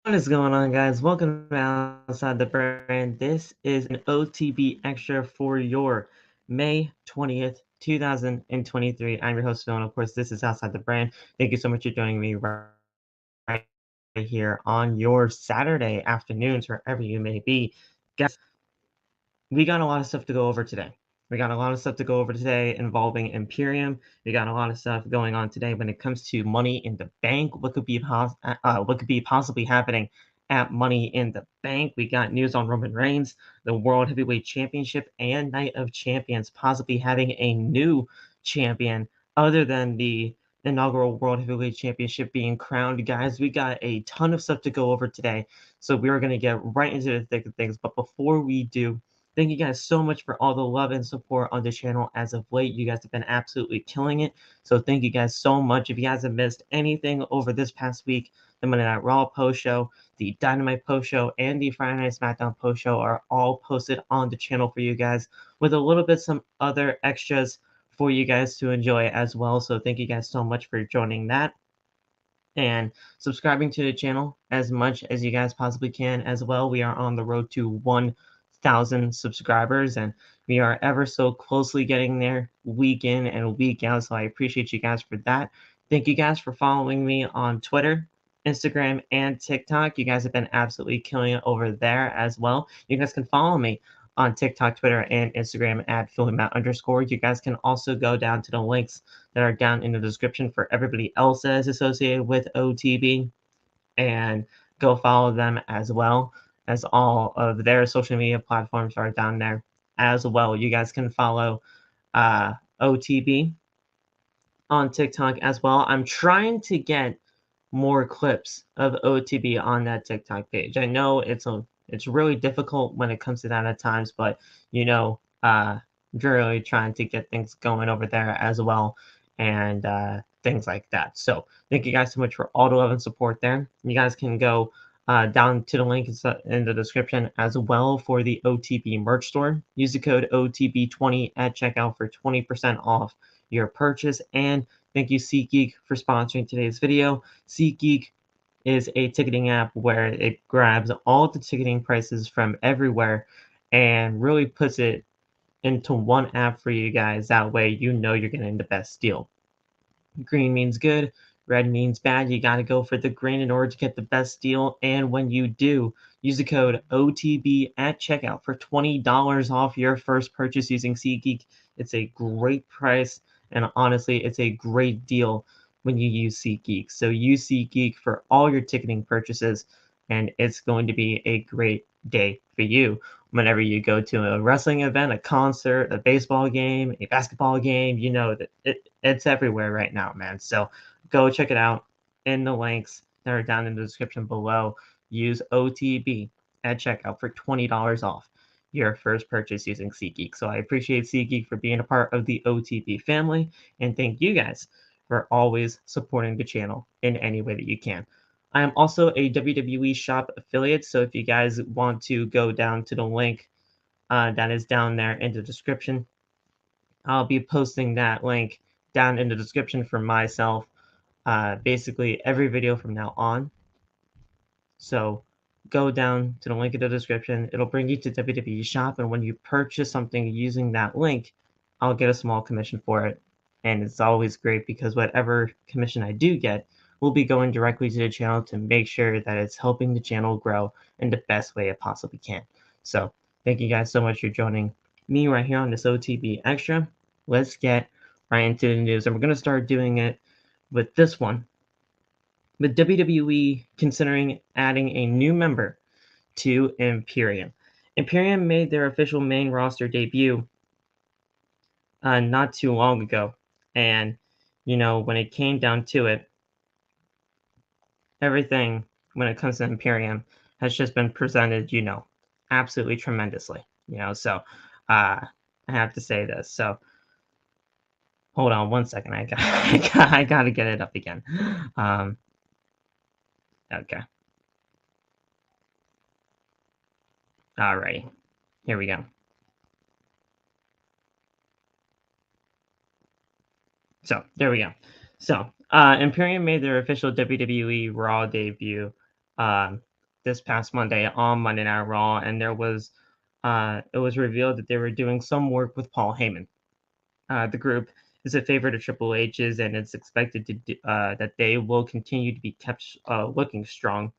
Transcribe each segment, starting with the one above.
What is going on, guys? Welcome to Outside the Brand. This is an OTB Extra for your May 20th, 2023. I'm your host, Phil, and of course, this is Outside the Brand. Thank you so much for joining me right here on your Saturday afternoons, wherever you may be. Guys, we got a lot of stuff to go over today. We got a lot of stuff to go over today involving Imperium. We got a lot of stuff going on today when it comes to Money in the Bank. What could be possibly happening at Money in the Bank? We got news on Roman Reigns, the World Heavyweight Championship, and Night of Champions possibly having a new champion other than the Inaugural World Heavyweight Championship being crowned. Guys, we got a ton of stuff to go over today, so we are going to get right into the thick of things. But before we do, thank you guys so much for all the love and support on the channel as of late. You guys have been absolutely killing it. So thank you guys so much. If you guys have missed anything over this past week, the Monday Night Raw post show, the Dynamite post show, and the Friday Night SmackDown post show are all posted on the channel for you guys, with a little bit some other extras for you guys to enjoy as well. So thank you guys so much for joining that and subscribing to the channel as much as you guys possibly can as well. We are on the road to 1,000 subscribers, and we are ever so closely getting there week in and week out, so I appreciate you guys for that. Thank you guys for following me on Twitter, Instagram, and TikTok. You guys have been absolutely killing it over there as well. You guys can follow me on TikTok, Twitter, and Instagram at @PhillyMatt_. You guys can also go down to the links that are down in the description for everybody else that is associated with OTB, and go follow them as well, as all of their social media platforms are down there as well. You guys can follow OTB on TikTok as well. I'm trying to get more clips of OTB on that TikTok page. I know it's really difficult when it comes to that at times, but really trying to get things going over there as well, and things like that. So thank you guys so much for all the love and support there. You guys can go down to the link in the description as well for the OTB merch store. Use the code OTB20 at checkout for 20% off your purchase. And thank you, SeatGeek, for sponsoring today's video. SeatGeek is a ticketing app where it grabs all the ticketing prices from everywhere and really puts it into one app for you guys. That way, you know you're getting the best deal. Green means good, red means bad. You got to go for the green in order to get the best deal. And when you do, use the code OTB at checkout for $20 off your first purchase using SeatGeek. It's a great price, and honestly, it's a great deal when you use SeatGeek. So use SeatGeek for all your ticketing purchases, and it's going to be a great day for you whenever you go to a wrestling event, a concert, a baseball game, a basketball game. You know that it's everywhere right now, man. So go check it out in the links that are down in the description below. Use OTB at checkout for $20 off your first purchase using SeatGeek. So I appreciate SeatGeek for being a part of the OTB family, and thank you guys for always supporting the channel in any way that you can. I am also a WWE Shop affiliate, so if you guys want to go down to the link that is down there in the description, I'll be posting that link down in the description for myself, basically every video from now on. So go down to the link in the description. It'll bring you to WWE Shop, and when you purchase something using that link, I'll get a small commission for it. And it's always great because whatever commission I do get will be going directly to the channel to make sure that it's helping the channel grow in the best way it possibly can. So thank you guys so much for joining me right here on this OTB Extra. Let's get right into the news, and we're going to start doing it with this one, with WWE considering adding a new member to Imperium. Imperium made their official main roster debut not too long ago, and when it came down to it, everything when it comes to Imperium has just been presented, absolutely tremendously. So I have to say this. So hold on one second. I got to get it up again. Okay. All right. Here we go. So there we go. So Imperium made their official WWE Raw debut this past Monday on Monday Night Raw, and it was revealed that they were doing some work with Paul Heyman. The group is a favorite of Triple H's, and it's expected that they will continue to be kept looking strong.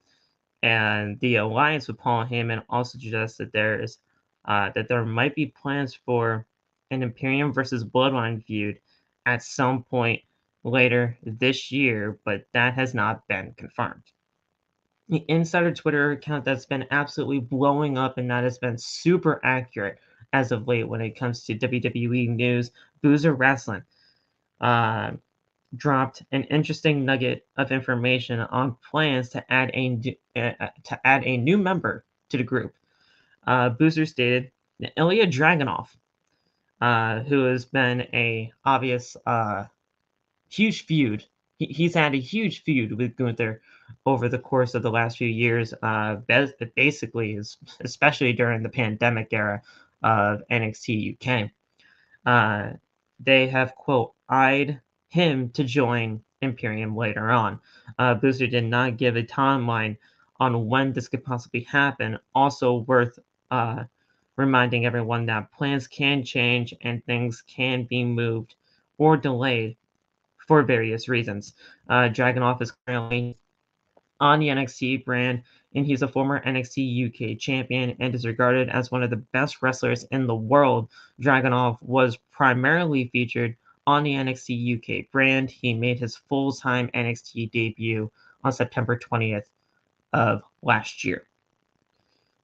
And the alliance with Paul Heyman also suggests that there might be plans for an Imperium versus Bloodline feud at some point later this year, but that has not been confirmed. The insider Twitter account that's been absolutely blowing up and that has been super accurate as of late when it comes to WWE news, Boozer Wrestling, dropped an interesting nugget of information on plans to add a new member to the group. Boozer stated that Ilja Dragunov, who has been a obvious huge feud. He's had a huge feud with Gunther over the course of the last few years, basically, especially during the pandemic era of NXT UK. They have, quote, eyed him to join Imperium later on. Booster did not give a timeline on when this could possibly happen. Also worth reminding everyone that plans can change and things can be moved or delayed for various reasons. Dragunov is currently on the NXT brand, and he's a former NXT UK champion and is regarded as one of the best wrestlers in the world. Dragunov was primarily featured on the NXT UK brand. He made his full-time NXT debut on September 20th of last year.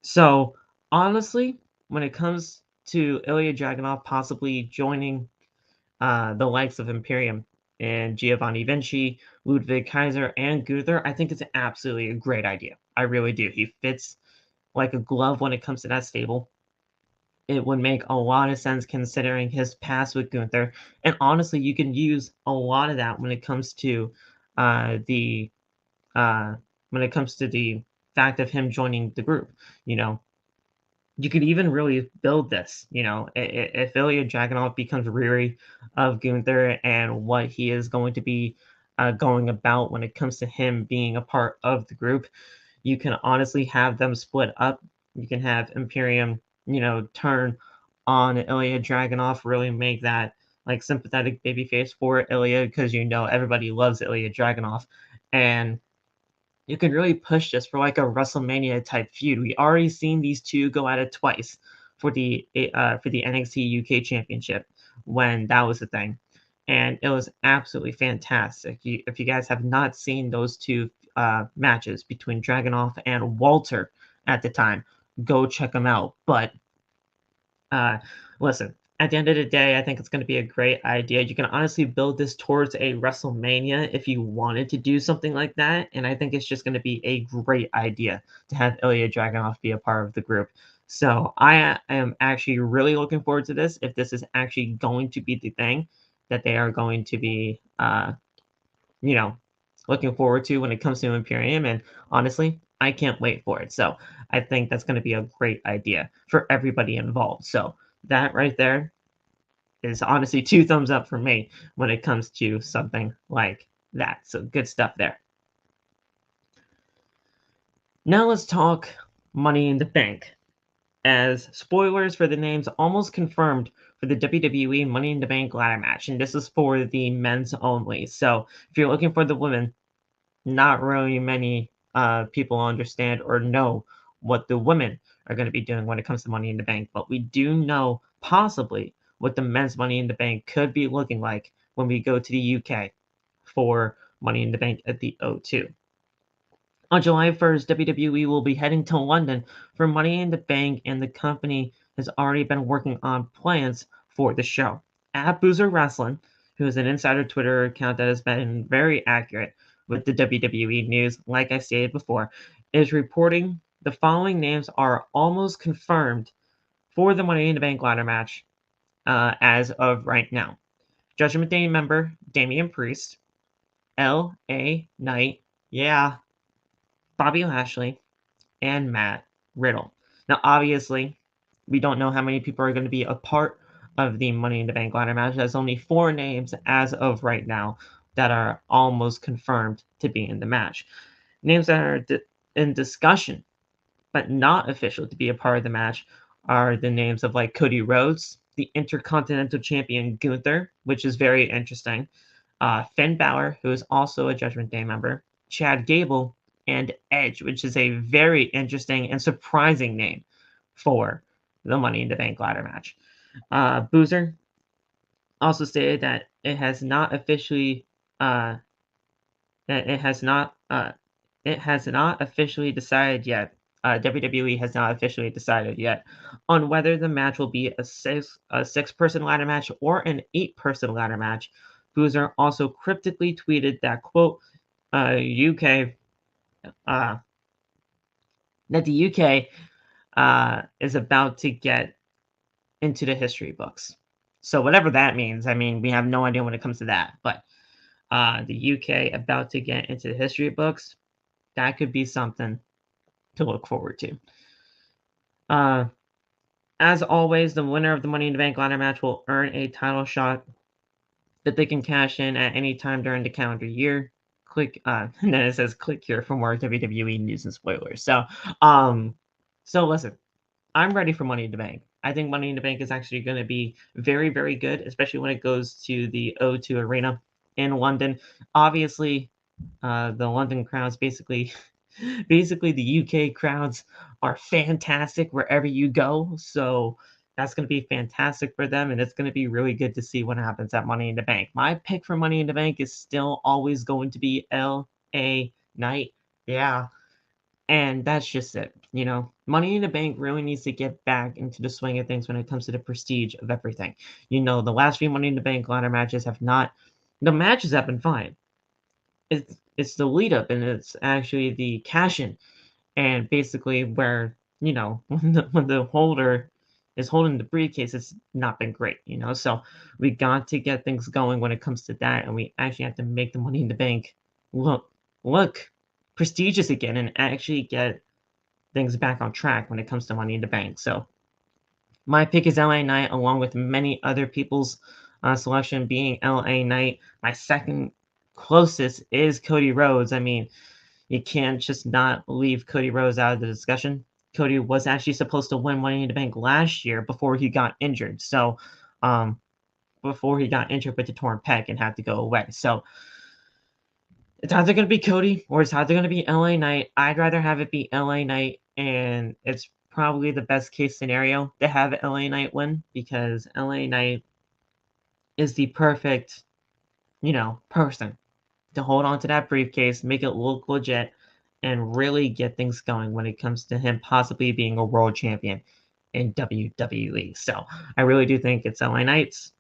So, honestly, when it comes to Ilja Dragunov possibly joining the likes of Imperium and Giovanni Vinci, Ludwig Kaiser, and Gunther, I think it's absolutely a great idea. I really do. He fits like a glove when it comes to that stable. It would make a lot of sense considering his past with Gunther. And honestly, you can use a lot of that when it comes to the fact of him joining the group. You know, you could even really build this, if Ilja Dragunov becomes weary of Gunther and what he is going to be going about when it comes to him being a part of the group, you can honestly have them split up. You can have Imperium, turn on Ilja Dragunov, really make that like sympathetic babyface for Ilja because everybody loves Ilja Dragunov, and you can really push this for like a WrestleMania type feud. We already seen these two go at it twice for the NXT UK Championship when that was the thing, and it was absolutely fantastic. If you guys have not seen those two matches between Dragunov and Walter at the time, go check them out. But listen, at the end of the day, I think it's going to be a great idea. You can honestly build this towards a WrestleMania if you wanted to do something like that. And I think it's just going to be a great idea to have Ilja Dragunov be a part of the group. So I am actually really looking forward to this. If this is actually going to be the thing that they are going to be, looking forward to when it comes to Imperium. And honestly, I can't wait for it. So I think that's going to be a great idea for everybody involved. So that right there is honestly 2 thumbs up for me when it comes to something like that. So good stuff there. Now let's talk Money in the Bank, as spoilers for the names almost confirmed for the WWE Money in the Bank ladder match, and this is for the men's only. So if you're looking for the women, not really many people understand or know what the women are going to be doing when it comes to Money in the Bank, but we do know possibly what the men's Money in the Bank could be looking like when we go to the UK for Money in the Bank at the O2. On July 1st, WWE will be heading to London for Money in the Bank, and the company has already been working on plans for the show. At Boozer Wrestling, who is an insider Twitter account that has been very accurate with the WWE news, like I stated before, is reporting the following names are almost confirmed for the Money in the Bank ladder match as of right now. Judgment Day member Damian Priest, L.A. Knight, Bobby Lashley, and Matt Riddle. Now, obviously, we don't know how many people are going to be a part of the Money in the Bank ladder match. There's only 4 names as of right now that are almost confirmed to be in the match. Names that are in discussion but not official to be a part of the match are the names of like Cody Rhodes, the Intercontinental Champion Gunther, which is very interesting, Finn Balor, who is also a Judgment Day member, Chad Gable, and Edge, which is a very interesting and surprising name for the Money in the Bank ladder match. Boozer also stated that it has not officially it has not officially decided yet. WWE has not officially decided yet on whether the match will be a six-person ladder match or an 8-person ladder match. Boozer also cryptically tweeted that, quote, UK that the UK is about to get into the history books. So whatever that means, I mean, we have no idea when it comes to that, but the UK about to get into the history books, that could be something to look forward to. As always, the winner of the Money in the Bank ladder match will earn a title shot that they can cash in at any time during the calendar year. Click, and then it says click here for more WWE news and spoilers. So listen, I'm ready for Money in the Bank. I think Money in the Bank is actually going to be very, very good, especially when it goes to the O2 Arena in London. Obviously, the London crowds basically the UK crowds are fantastic wherever you go. So that's going to be fantastic for them, and it's going to be really good to see what happens at Money in the Bank. My pick for Money in the Bank is still always going to be LA Knight. Yeah. And that's just it. You know, Money in the Bank really needs to get back into the swing of things when it comes to the prestige of everything. You know, the last few Money in the Bank ladder matches have not, the matches have been fine. It's the lead up and it's actually the cash in, and basically where, you know, when the holder is holding the briefcase, it's not been great, you know. So we got to get things going when it comes to that, and we actually have to make the Money in the Bank look prestigious again and actually get things back on track when it comes to Money in the Bank. So my pick is LA Knight, along with many other people's selection being LA Knight. My second closest is Cody Rhodes. I mean, you can't just not leave Cody Rhodes out of the discussion. Cody was actually supposed to win Money in the Bank last year before he got injured. So, before he got injured with the torn pec and had to go away. So, it's either going to be Cody or it's either going to be LA Knight. I'd rather have it be LA Knight, and it's probably the best case scenario to have LA Knight win because LA Knight is the perfect, you know, person to hold on to that briefcase, make it look legit, and really get things going when it comes to him possibly being a world champion in WWE. So I really do think it's LA Knight's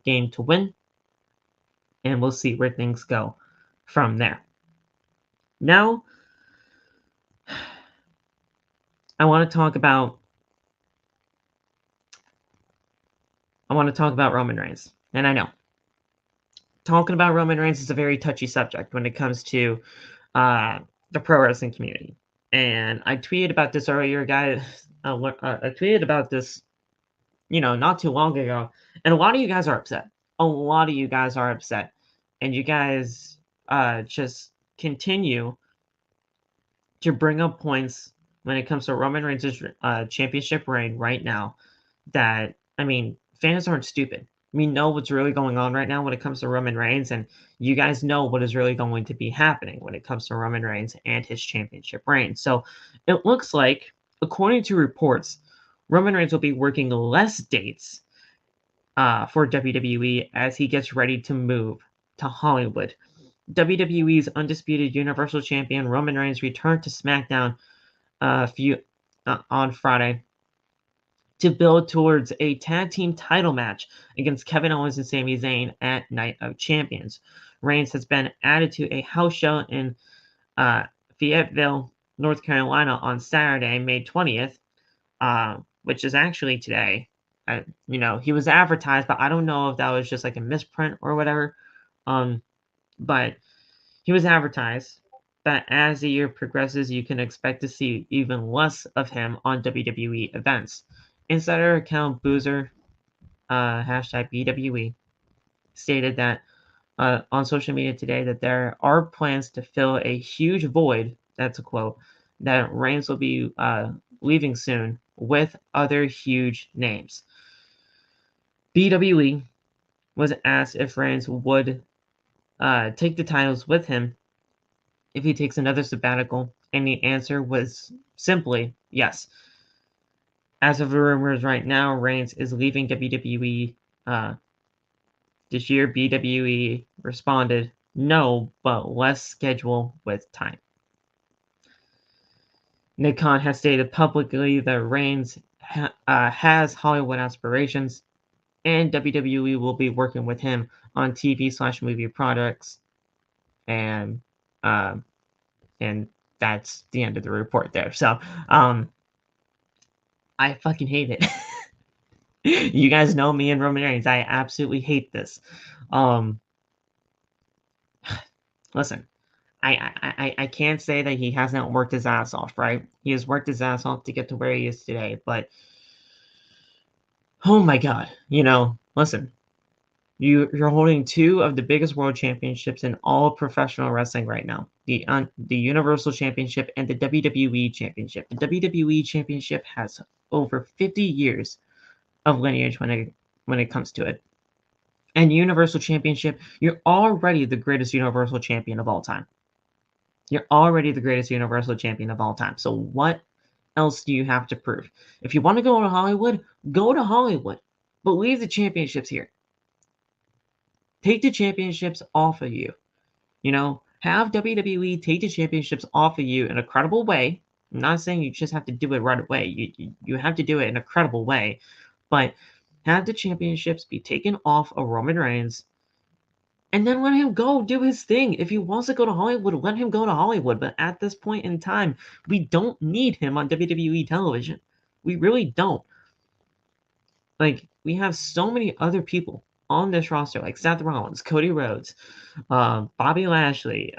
game to win, and we'll see where things go from there. Now, I want to talk about Roman Reigns. And I know talking about Roman Reigns is a very touchy subject when it comes to the pro wrestling community. And I tweeted about this earlier, guys. I tweeted about this, you know, not too long ago. And a lot of you guys are upset. And you guys just continue to bring up points when it comes to Roman Reigns' championship reign right now that, I mean, fans aren't stupid. We know what's really going on right now when it comes to Roman Reigns, and you guys know what is really going to be happening when it comes to Roman Reigns and his championship reign. So it looks like, according to reports, Roman Reigns will be working less dates for WWE as he gets ready to move to Hollywood. WWE's undisputed Universal Champion Roman Reigns returned to SmackDown on Friday to build towards a tag team title match against Kevin Owens and Sami Zayn at Night of Champions. Reigns has been added to a house show in Fayetteville, North Carolina on Saturday, May 20th, which is actually today. You know, he was advertised, but I don't know if that was just like a misprint or whatever. But he was advertised. But as the year progresses, you can expect to see even less of him on WWE events. Insider account Boozer, hashtag BWE, stated that on social media today that there are plans to fill a huge void, that's a quote, that Reigns will be leaving soon with other huge names. BWE was asked if Reigns would take the titles with him if he takes another sabbatical, and the answer was simply yes. As of the rumors right now, Reigns is leaving WWE this year. BWE responded, no, but less schedule with time. Nick Khan has stated publicly that Reigns has Hollywood aspirations, and WWE will be working with him on TV/movie products, and that's the end of the report there. So, I fucking hate it. You guys know me and Roman Reigns. I absolutely hate this. Listen, I can't say that he hasn't worked his ass off, right? He has worked his ass off to get to where he is today, but oh my god, listen. You're holding two of the biggest world championships in all professional wrestling right now. The Universal Championship and the WWE Championship. The WWE Championship has over 50 years of lineage when it comes to it. And Universal Championship, you're already the greatest Universal Champion of all time. You're already the greatest Universal Champion of all time. So what else do you have to prove? If you want to go to Hollywood, go to Hollywood. But leave the championships here. Take the championships off of you. Have WWE take the championships off of you in a credible way. I'm not saying you just have to do it right away. You have to do it in a credible way. But have the championships be taken off of Roman Reigns, and then let him go do his thing. If he wants to go to Hollywood, let him go to Hollywood. But at this point in time, we don't need him on WWE television. We really don't. Like, we have so many other people on this roster, like Seth Rollins, Cody Rhodes, Bobby Lashley.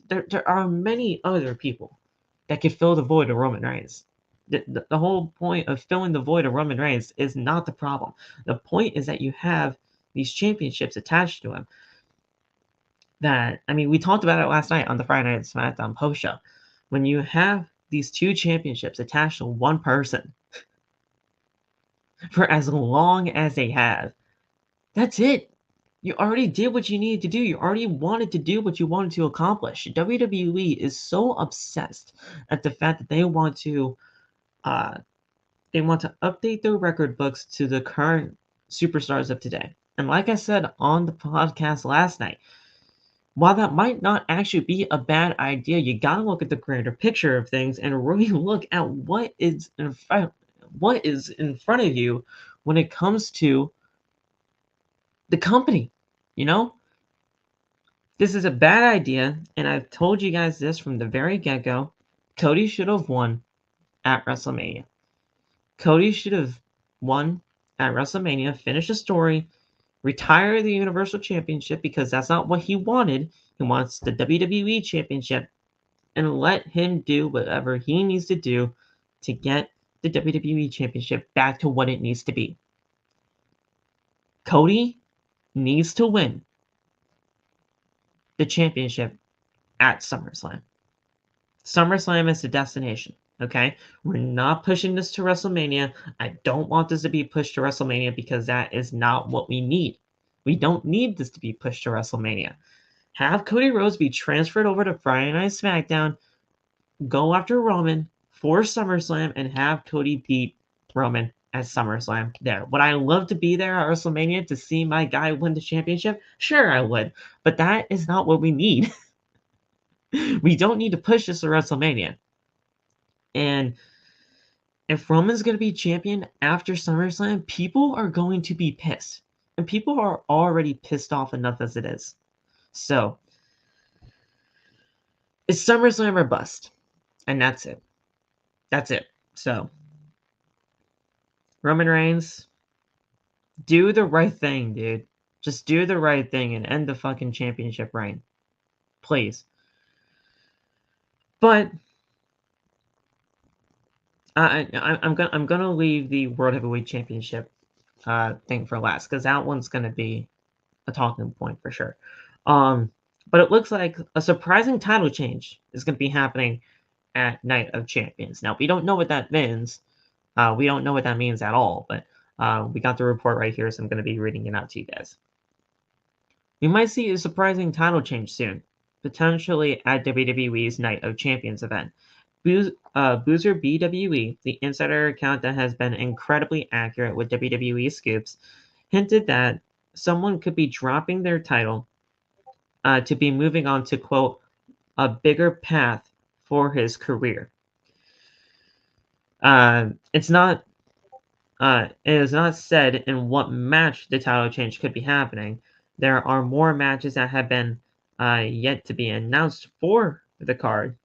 There are many other people that could fill the void of Roman Reigns. The whole point of filling the void of Roman Reigns is not the problem. The point is that you have these championships attached to him. We talked about it last night on the Friday Night SmackDown post show. When you have these two championships attached to one person for as long as they have, that's it. You already did what you needed to do. You already wanted to do what you wanted to accomplish. WWE is so obsessed at the fact that they want to update their record books to the current superstars of today. And like I said on the podcast last night, while that might not actually be a bad idea, you gotta look at the greater picture of things and really look at what is in front of you when it comes to the company. This is a bad idea, and I've told you guys this from the very get-go. Cody should have won at WrestleMania. Cody should have won at WrestleMania, finish the story, retire the Universal Championship, because that's not what he wanted. He wants the WWE Championship, and let him do whatever he needs to do to get the WWE Championship back to what it needs to be. Cody needs to win the championship at SummerSlam. SummerSlam is the destination, okay? We're not pushing this to WrestleMania. I don't want this to be pushed to WrestleMania because that is not what we need. We don't need this to be pushed to WrestleMania. Have Cody Rhodes be transferred over to Friday Night SmackDown, go after Roman for SummerSlam, and have Cody beat Roman at SummerSlam there. Would I love to be there at WrestleMania to see my guy win the championship? Sure, I would. But that is not what we need. We don't need to push this to WrestleMania. And if Roman's going to be champion after SummerSlam, people are going to be pissed. And people are already pissed off enough as it is. So, it's SummerSlam or bust. And that's it. That's it. So, Roman Reigns, do the right thing, dude. Just do the right thing and end the fucking championship reign. Please. But I'm gonna leave the World Heavyweight Championship thing for last, because that one's gonna be a talking point for sure. But it looks like a surprising title change is gonna be happening at Night of Champions. Now, we don't know what that means. We don't know what that means at all, but we got the report right here, so I'm going to be reading it out to you guys. We might see a surprising title change soon, potentially at WWE's Night of Champions event. Boozer BWE, the insider account that has been incredibly accurate with WWE scoops, hinted that someone could be dropping their title to be moving on to, quote, a bigger path for his career. It is not said in what match the title change could be happening. There are more matches that have been yet to be announced for the card,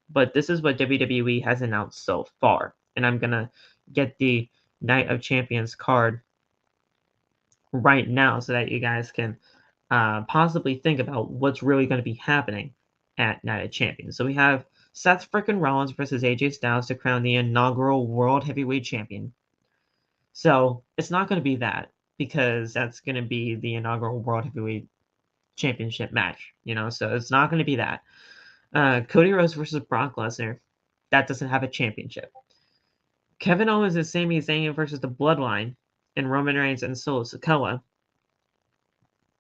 but this is what WWE has announced so far. And I'm going to get the Night of Champions card right now so that you guys can possibly think about what's really going to be happening at Night of Champions. So we have Seth frickin' Rollins versus AJ Styles to crown the inaugural World Heavyweight Champion. So it's not going to be that, because that's going to be the inaugural World Heavyweight Championship match, so it's not going to be that. Cody Rhodes versus Brock Lesnar, that doesn't have a championship. Kevin Owens and Sami Zayn versus the Bloodline, and Roman Reigns and Solo Sikoa.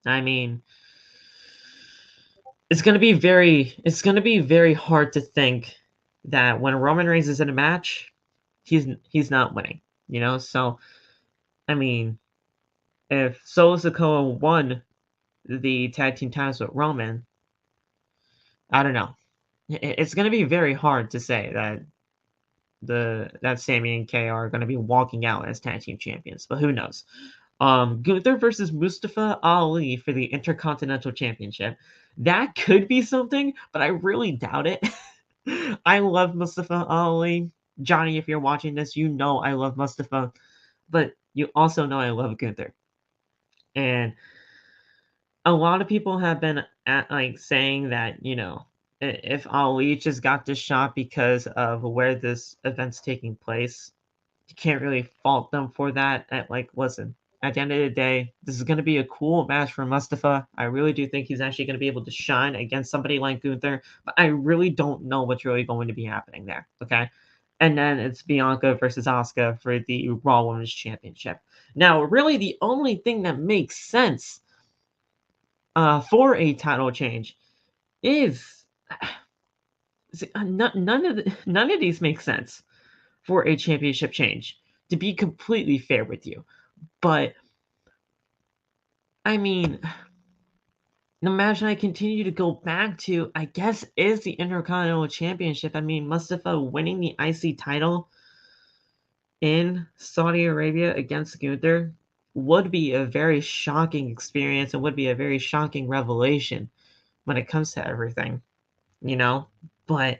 I mean, it's going to be very hard to think that when Roman Reigns is in a match, he's not winning, so I mean, if Solo Sikoa won the tag team titles with Roman, I don't know. It's going to be very hard to say that Sami and Kay are going to be walking out as tag team champions, but who knows? Gunther versus Mustafa Ali for the Intercontinental Championship. That could be something, but I really doubt it. I love Mustafa Ali. Johnny, if you're watching this, you know I love Mustafa, but you also know I love Gunther. And a lot of people have been saying that, if Ali just got this shot because of where this event's taking place, you can't really fault them for that. Listen, at the end of the day, this is going to be a cool match for Mustafa. I really do think he's actually going to be able to shine against somebody like Gunther, but I really don't know what's really going to be happening there, okay? And then it's Bianca versus Asuka for the Raw Women's Championship. Now, really, the only thing that makes sense for a title change is none of these make sense for a championship change, to be completely fair with you. But I mean, the match I continue to go back to, I guess, is the Intercontinental Championship. I mean, Mustafa winning the IC title in Saudi Arabia against Gunther would be a very shocking experience and would be a very shocking revelation when it comes to everything, But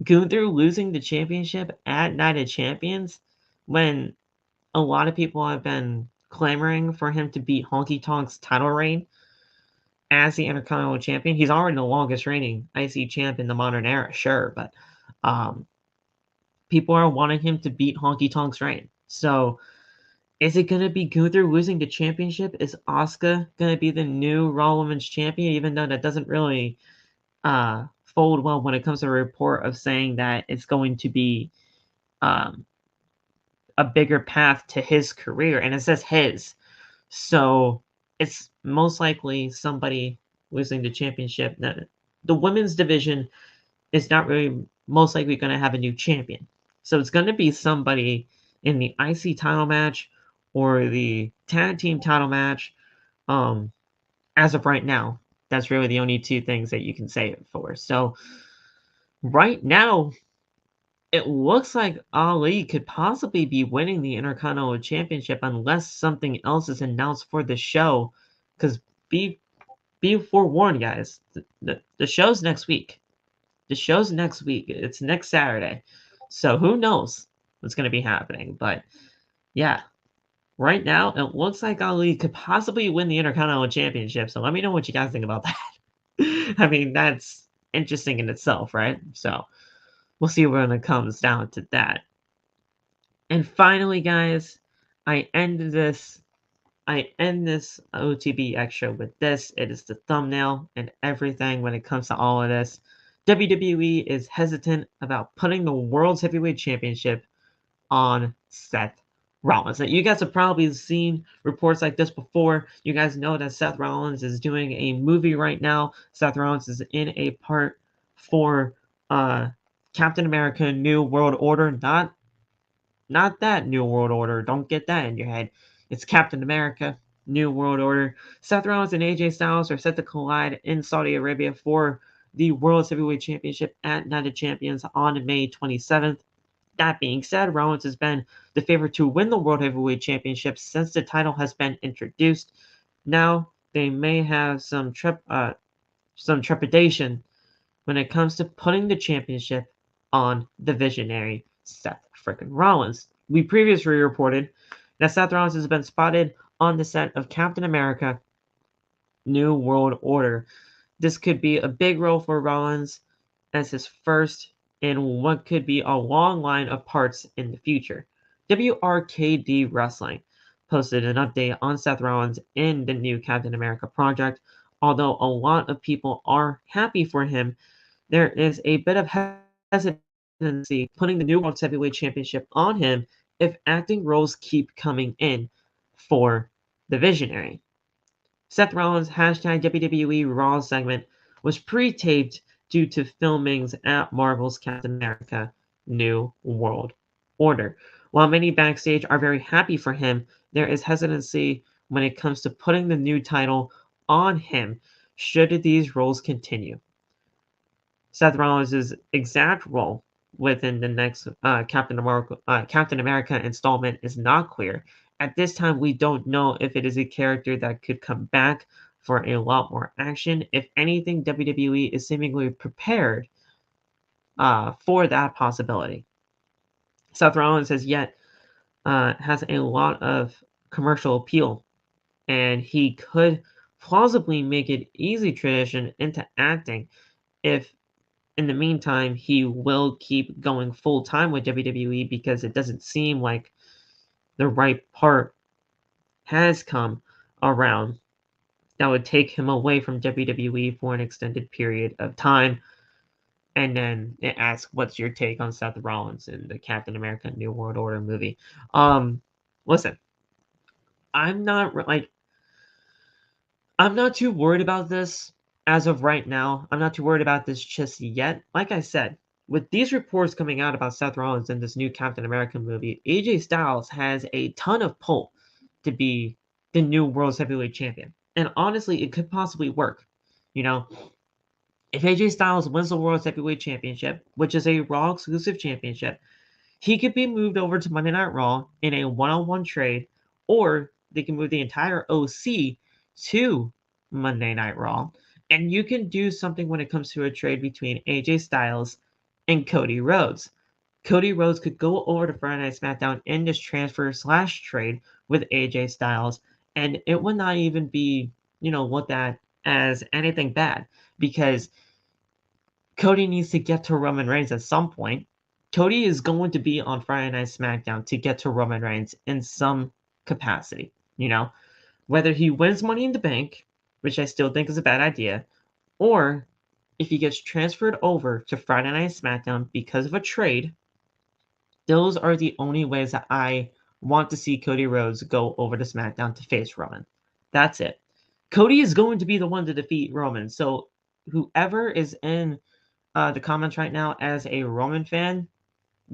Gunther losing the championship at Night of Champions, when a lot of people have been clamoring for him to beat Honky Tonk's title reign as the Intercontinental Champion. He's already the longest reigning IC champ in the modern era, sure, but people are wanting him to beat Honky Tonk's reign. So is it going to be Gunther losing the championship? Is Asuka going to be the new Raw Women's Champion, even though that doesn't really fold well when it comes to a report of saying that it's going to be a bigger path to his career, and it says his. So it's most likely somebody losing the championship. The women's division is not really most likely going to have a new champion. So it's going to be somebody in the IC title match or the tag team title match. As of right now, that's really the only two things that you can say it for. So right now, it looks like Ali could possibly be winning the Intercontinental Championship unless something else is announced for the show. Because be forewarned, guys. The show's next week. The show's next week. It's next Saturday. So who knows what's going to be happening. But yeah, right now, it looks like Ali could possibly win the Intercontinental Championship. So let me know what you guys think about that. I mean, that's interesting in itself, right? So we'll see when it comes down to that. And finally, guys, I end this OTB Extra with this. It is the thumbnail and everything when it comes to all of this. WWE is hesitant about putting the World's Heavyweight Championship on Seth Rollins. Now, you guys have probably seen reports like this before. You guys know that Seth Rollins is doing a movie right now. Seth Rollins is in a part for Captain America New World Order. Not that New World Order. Don't get that in your head. It's Captain America New World Order. Seth Rollins and AJ Styles are set to collide in Saudi Arabia for the World Heavyweight Championship at Night of Champions on May 27th. That being said, Rollins has been the favorite to win the World Heavyweight Championship since the title has been introduced. Now, they may have some trepidation when it comes to putting the championship on the visionary Seth freaking Rollins. We previously reported that Seth Rollins has been spotted on the set of Captain America New World Order. This could be a big role for Rollins as his first in what could be a long line of parts in the future. WRKD Wrestling posted an update on Seth Rollins in the new Captain America project. Although a lot of people are happy for him, there is a bit of hesitancy putting the new World Heavyweight Championship on him if acting roles keep coming in for the Visionary. Seth Rollins' #WWE Raw segment was pre-taped due to filmings at Marvel's Captain America New World Order. While many backstage are very happy for him, there is hesitancy when it comes to putting the new title on him should these roles continue. Seth Rollins' exact role within the next Captain America installment is not clear. At this time, we don't know if it is a character that could come back for a lot more action. If anything, WWE is seemingly prepared for that possibility. Seth Rollins has a lot of commercial appeal, and he could plausibly make it easy transition into acting if in the meantime he will keep going full time with WWE because it doesn't seem like the right part has come around that would take him away from WWE for an extended period of time. And then it asks, what's your take on Seth Rollins in the Captain America New World Order movie? Listen, I'm not too worried about this as of right now. I'm not too worried about this just yet. Like I said, with these reports coming out about Seth Rollins in this new Captain America movie, AJ Styles has a ton of pull to be the new World Heavyweight Champion. And honestly, it could possibly work. You know, if AJ Styles wins the World Heavyweight Championship, which is a Raw exclusive championship, he could be moved over to Monday Night Raw in a one-on-one trade, or they can move the entire OC to Monday Night Raw. And you can do something when it comes to a trade between AJ Styles and Cody Rhodes. Cody Rhodes could go over to Friday Night SmackDown in this transfer/trade with AJ Styles, and it would not even be, looked at as anything bad because Cody needs to get to Roman Reigns at some point. Cody is going to be on Friday Night SmackDown to get to Roman Reigns in some capacity, whether he wins Money in the Bank, which I still think is a bad idea, or if he gets transferred over to Friday Night SmackDown because of a trade. Those are the only ways that I want to see Cody Rhodes go over to SmackDown to face Roman. That's it. Cody is going to be the one to defeat Roman. So whoever is in the comments right now as a Roman fan,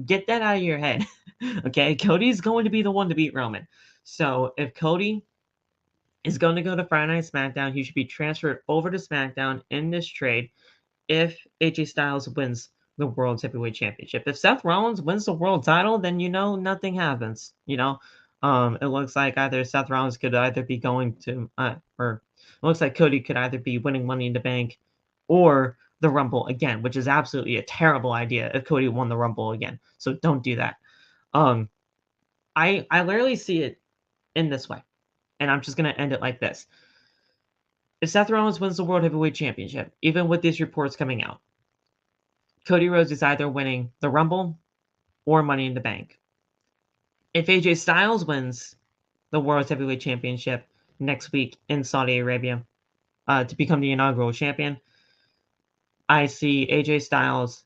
get that out of your head. Okay? Cody's going to be the one to beat Roman. So if Cody is going to go to Friday Night SmackDown, he should be transferred over to SmackDown in this trade if AJ Styles wins the World Heavyweight Championship. If Seth Rollins wins the world title, then nothing happens. It looks like either Seth Rollins could either be going to, or it looks like Cody could either be winning Money in the Bank or the Rumble again, which is absolutely a terrible idea if Cody won the Rumble again. So don't do that. I literally see it in this way, and I'm just gonna end it like this. If Seth Rollins wins the World Heavyweight Championship, even with these reports coming out, Cody Rhodes is either winning the Rumble or Money in the Bank. If AJ Styles wins the World Heavyweight Championship next week in Saudi Arabia to become the inaugural champion, I see AJ Styles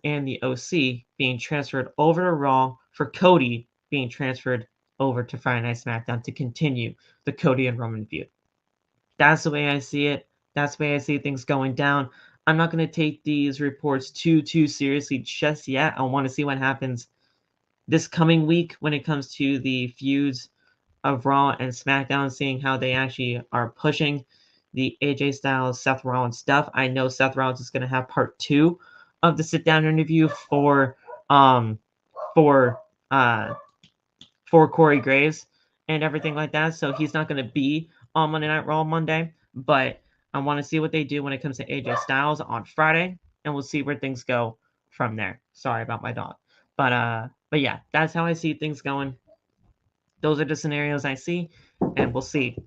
and the OC being transferred over to Raw for Cody being transferred over to Friday Night SmackDown to continue the Cody and Roman feud. That's the way I see it. That's the way I see things going down. I'm not going to take these reports too seriously just yet. I want to see what happens this coming week when it comes to the feuds of Raw and SmackDown, seeing how they actually are pushing the AJ Styles, Seth Rollins stuff. I know Seth Rollins is going to have part 2 of the sit-down interview for Corey Graves and everything like that. So he's not going to be on Monday Night Raw Monday, but I want to see what they do when it comes to AJ Styles on Friday, and we'll see where things go from there. Sorry about my dog. But yeah, that's how I see things going. Those are the scenarios I see, and we'll see